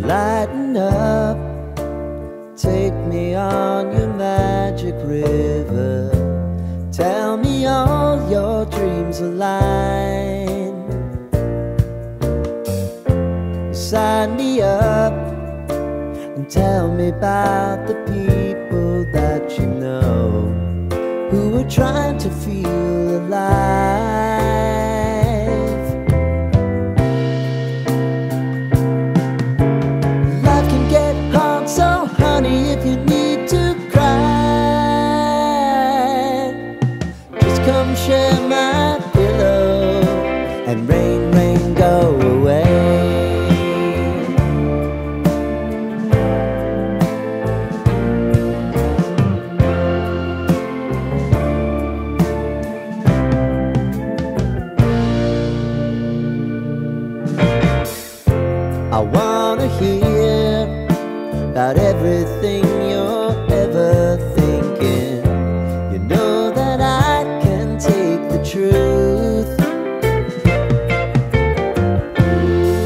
Lighten up, take me on your magic river. Tell me all your dreams align. Sign me up and tell me about the people that you know who are trying to feel alive. Life can get hard, so honey, if you need to cry, just come share my pillow and rain, rain, go away. I wanna hear about everything you're ever thinking. You know that I can take the truth.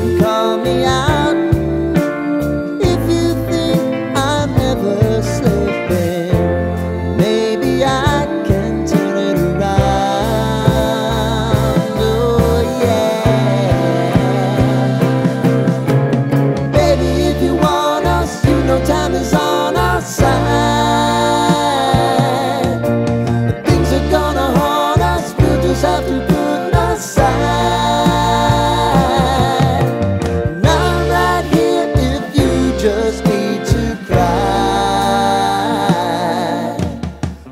And call me out if you think I'm ever slipping. Maybe I can turn it around. Oh yeah. Time is on our side. But things are gonna haunt us, we'll just have to put aside. And I'm right here if you just need to cry.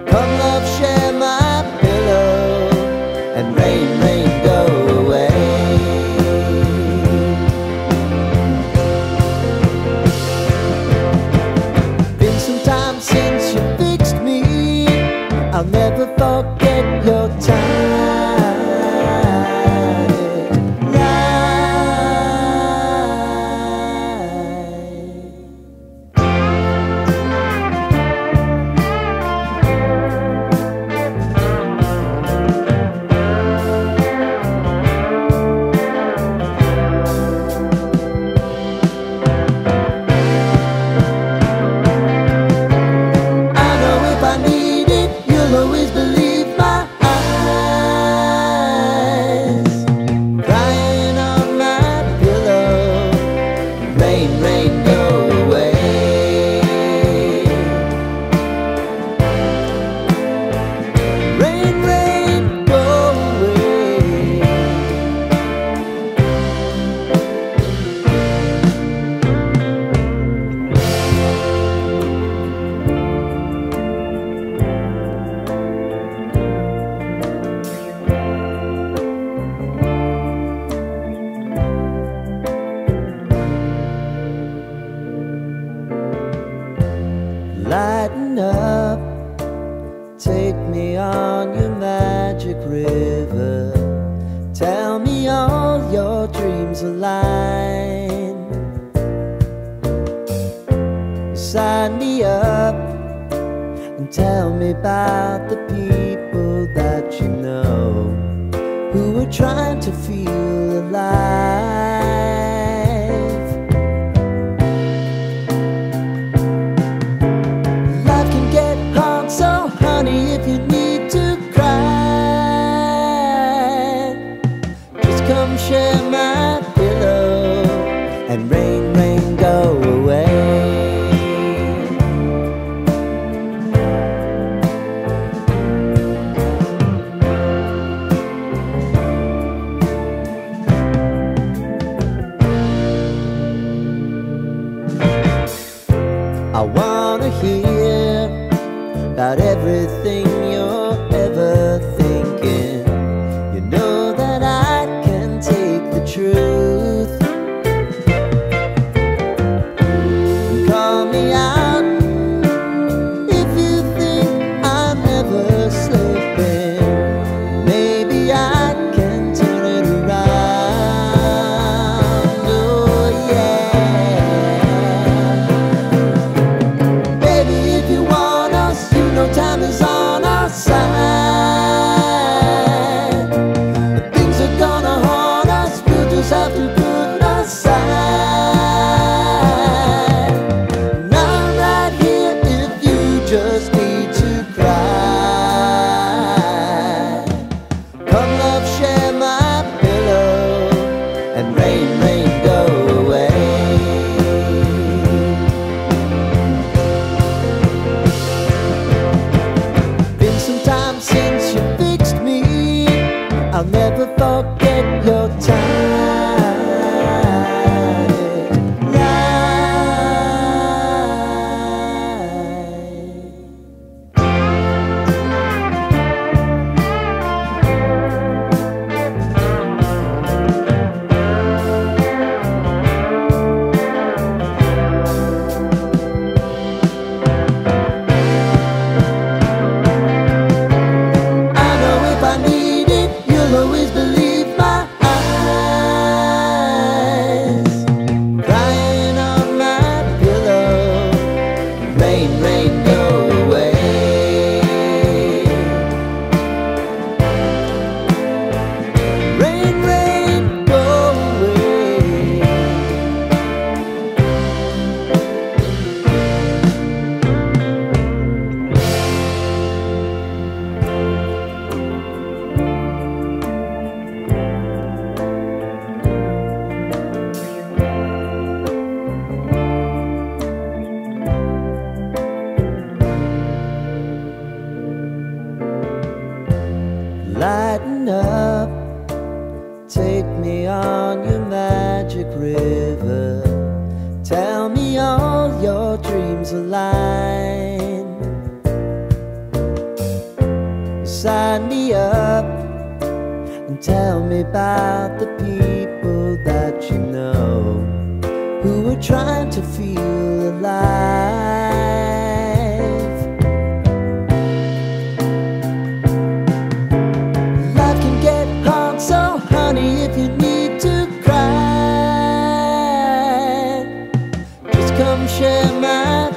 Come love, share my pillow and rain, rain, go away. Since you fixed me, I'll never forget your time. Rain, rain, go away. Rain, rain, go away. Lighten up, take me on your magic river. Tell me all your dreams align. Sign me up and tell me about the people that you know who are trying to feel alive. So honey, if you need to cry, just come share my pillow and rain, rain, go away. I wanna hear about everything you're ever thinking. You know that I can take the truth. And call me out if you think I'm ever slipping. Maybe I can turn it around. Oh yeah. Baby, if you want us, you know time is on rain, rain, go away. Been some time since you fixed me, I'll never forget your time. Rain, rain, go away. Rain, rain, go away. Lighten up, take me on your magic river. Tell me all your dreams align. Sign me up and tell me about the people that you know who are trying to feel alive. So honey, if you need to cry, just come share my